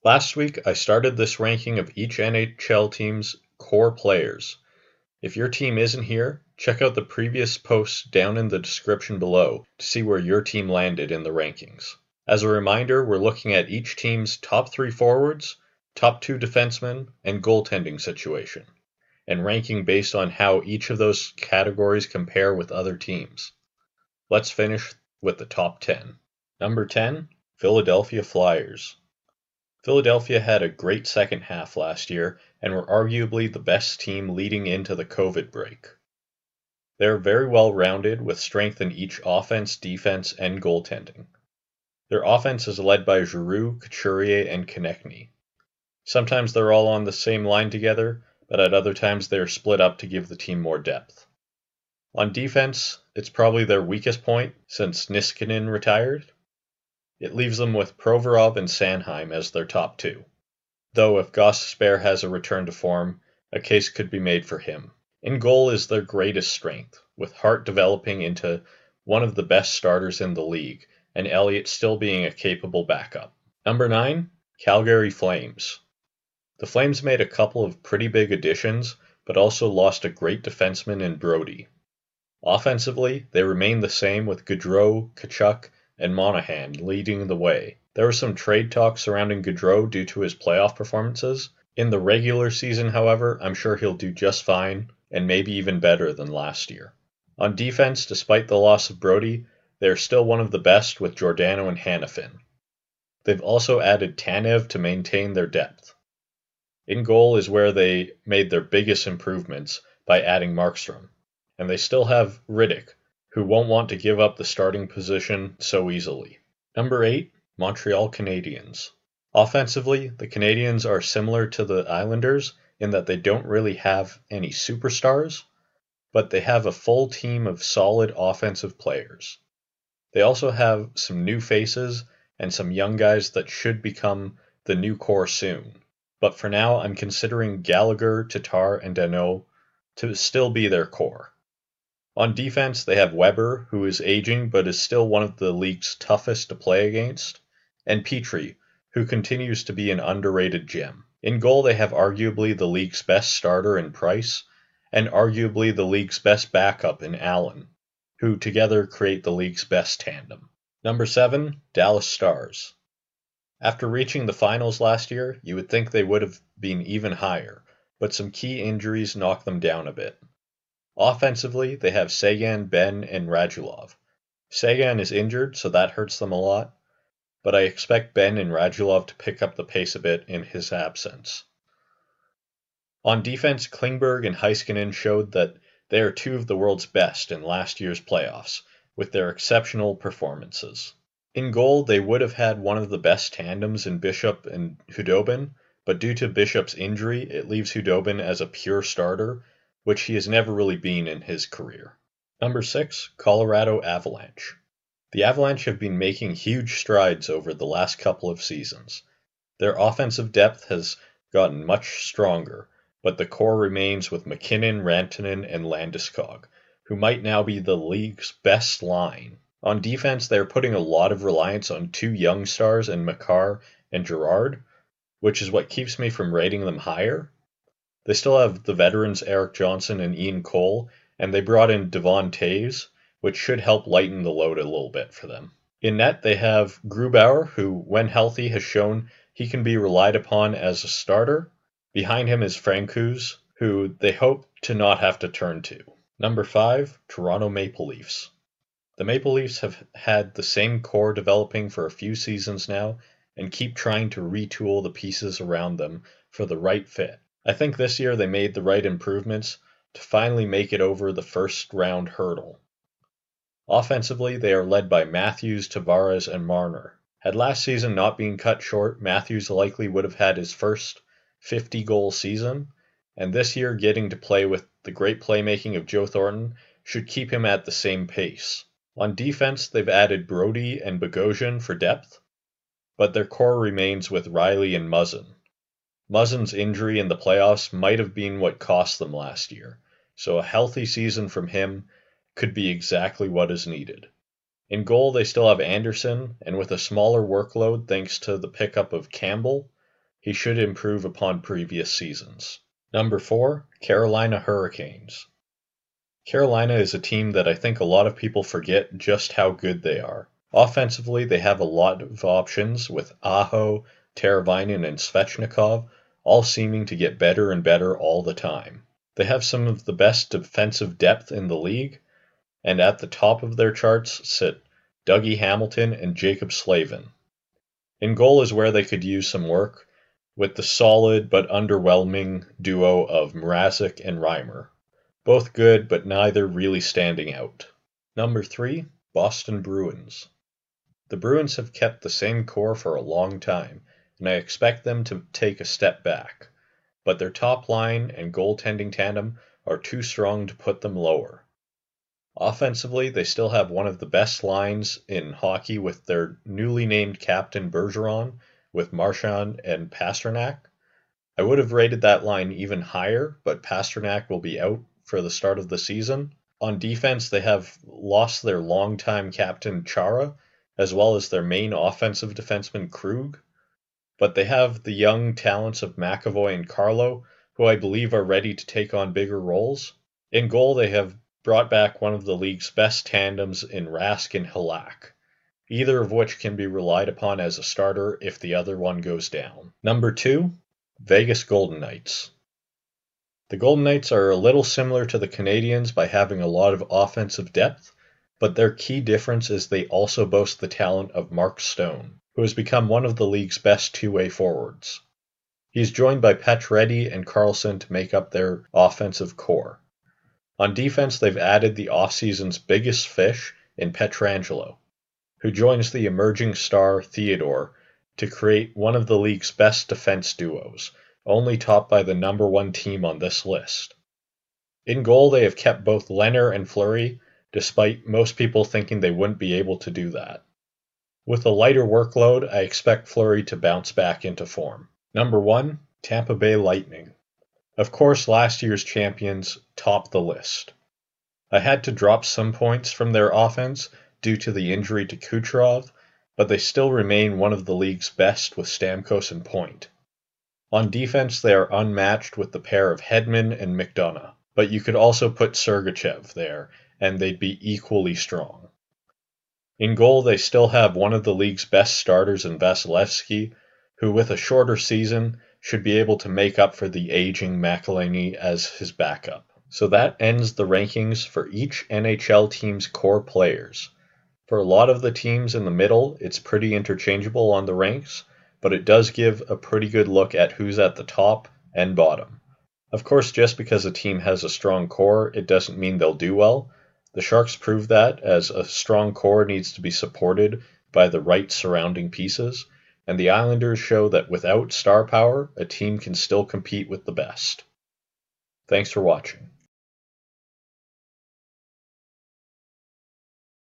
Last week, I started this ranking of each NHL team's core players. If your team isn't here, check out the previous posts down in the description below to see where your team landed in the rankings. As a reminder, we're looking at each team's top 3 forwards, top 2 defensemen, and goaltending situation, and ranking based on how each of those categories compare with other teams. Let's finish with the top 10. Number 10, Philadelphia Flyers. Philadelphia had a great second half last year and were arguably the best team leading into the COVID break. They are very well rounded with strength in each offense, defense, and goaltending. Their offense is led by Giroux, Couturier, and Konechny. Sometimes they're all on the same line together, but at other times they are split up to give the team more depth. On defense, it's probably their weakest point since Niskanen retired. It leaves them with Provorov and Sanheim as their top 2. Though if Gostisbehere has a return to form, a case could be made for him. In goal is their greatest strength, with Hart developing into one of the best starters in the league, and Elliott still being a capable backup. Number 9, Calgary Flames. The Flames made a couple of pretty big additions, but also lost a great defenseman in Brody. Offensively, they remain the same with Gaudreau, Tkachuk, and Monahan leading the way. There was some trade talk surrounding Gaudreau due to his playoff performances. In the regular season, however, I'm sure he'll do just fine, and maybe even better than last year. On defense, despite the loss of Brody, they are still one of the best with Giordano and Hanifin. They've also added Tanev to maintain their depth. In goal is where they made their biggest improvements by adding Markstrom, and they still have Riddick, who won't want to give up the starting position so easily. Number 8, Montreal Canadiens. Offensively, the Canadiens are similar to the Islanders in that they don't really have any superstars, but they have a full team of solid offensive players. They also have some new faces and some young guys that should become the new core soon. But for now, I'm considering Gallagher, Tatar, and Danault to still be their core. On defense, they have Weber, who is aging but is still one of the league's toughest to play against, and Petrie, who continues to be an underrated gem. In goal, they have arguably the league's best starter in Price, and arguably the league's best backup in Allen, who together create the league's best tandem. Number 7, Dallas Stars. After reaching the finals last year, you would think they would have been even higher, but some key injuries knocked them down a bit. Offensively, they have Sagan, Ben, and Radulov. Sagan is injured, so that hurts them a lot, but I expect Ben and Radulov to pick up the pace a bit in his absence. On defense, Klingberg and Heiskanen showed that they are 2 of the world's best in last year's playoffs, with their exceptional performances. In goal, they would have had one of the best tandems in Bishop and Hudobin, but due to Bishop's injury, it leaves Hudobin as a pure starter, which he has never really been in his career. Number 6, Colorado Avalanche. The Avalanche have been making huge strides over the last couple of seasons. Their offensive depth has gotten much stronger, but the core remains with McKinnon, Rantanen, and Landeskog, who might now be the league's best line. On defense, they are putting a lot of reliance on 2 young stars in Makar and Girard, which is what keeps me from rating them higher. They still have the veterans Eric Johnson and Ian Cole, and they brought in Devon Toews, which should help lighten the load a little bit for them. In net, they have Grubauer, who, when healthy, has shown he can be relied upon as a starter. Behind him is Francouz, who they hope to not have to turn to. Number 5, Toronto Maple Leafs. The Maple Leafs have had the same core developing for a few seasons now, and keep trying to retool the pieces around them for the right fit. I think this year they made the right improvements to finally make it over the first round hurdle. Offensively, they are led by Matthews, Tavares, and Marner. Had last season not been cut short, Matthews likely would have had his first 50-goal season, and this year getting to play with the great playmaking of Joe Thornton should keep him at the same pace. On defense, they've added Brody and Bogosian for depth, but their core remains with Riley and Muzzin. Muzzin's injury in the playoffs might have been what cost them last year, so a healthy season from him could be exactly what is needed. In goal, they still have Anderson, and with a smaller workload thanks to the pickup of Campbell, he should improve upon previous seasons. Number 4, Carolina Hurricanes. Carolina is a team that I think a lot of people forget just how good they are. Offensively, they have a lot of options with Aho, Teravainen, and Svechnikov, all seeming to get better and better all the time. They have some of the best defensive depth in the league, and at the top of their charts sit Dougie Hamilton and Jacob Slavin. In goal is where they could use some work, with the solid but underwhelming duo of Mrazek and Reimer. Both good, but neither really standing out. Number 3, Boston Bruins. The Bruins have kept the same core for a long time, and I expect them to take a step back, but their top line and goaltending tandem are too strong to put them lower. Offensively, they still have one of the best lines in hockey with their newly named captain Bergeron, with Marchand and Pastrnak. I would have rated that line even higher, but Pastrnak will be out for the start of the season. On defense, they have lost their longtime captain Chara, as well as their main offensive defenseman Krug, but they have the young talents of McAvoy and Carlo, who I believe are ready to take on bigger roles. In goal, they have brought back one of the league's best tandems in Rask and Halak, either of which can be relied upon as a starter if the other one goes down. Number 2, Vegas Golden Knights. The Golden Knights are a little similar to the Canadiens by having a lot of offensive depth, but their key difference is they also boast the talent of Mark Stone, who has become one of the league's best two-way forwards. He is joined by Pacioretty and Karlsson to make up their offensive core. On defense, they've added the offseason's biggest fish in Pietrangelo, who joins the emerging star Theodore to create one of the league's best defense duos, only topped by the number 1 team on this list. In goal, they have kept both Leonard and Fleury, despite most people thinking they wouldn't be able to do that. With a lighter workload, I expect Fleury to bounce back into form. Number 1, Tampa Bay Lightning. Of course, last year's champions top the list. I had to drop some points from their offense due to the injury to Kucherov, but they still remain one of the league's best with Stamkos and Point. On defense, they are unmatched with the pair of Hedman and McDonough, but you could also put Sergachev there, and they'd be equally strong. In goal, they still have one of the league's best starters in Vasilevsky, who with a shorter season should be able to make up for the aging McElhinney as his backup. So that ends the rankings for each NHL team's core players. For a lot of the teams in the middle, it's pretty interchangeable on the ranks, but it does give a pretty good look at who's at the top and bottom. Of course, just because a team has a strong core, it doesn't mean they'll do well. The Sharks prove that, as a strong core needs to be supported by the right surrounding pieces, and the Islanders show that without star power, a team can still compete with the best. Thanks for watching.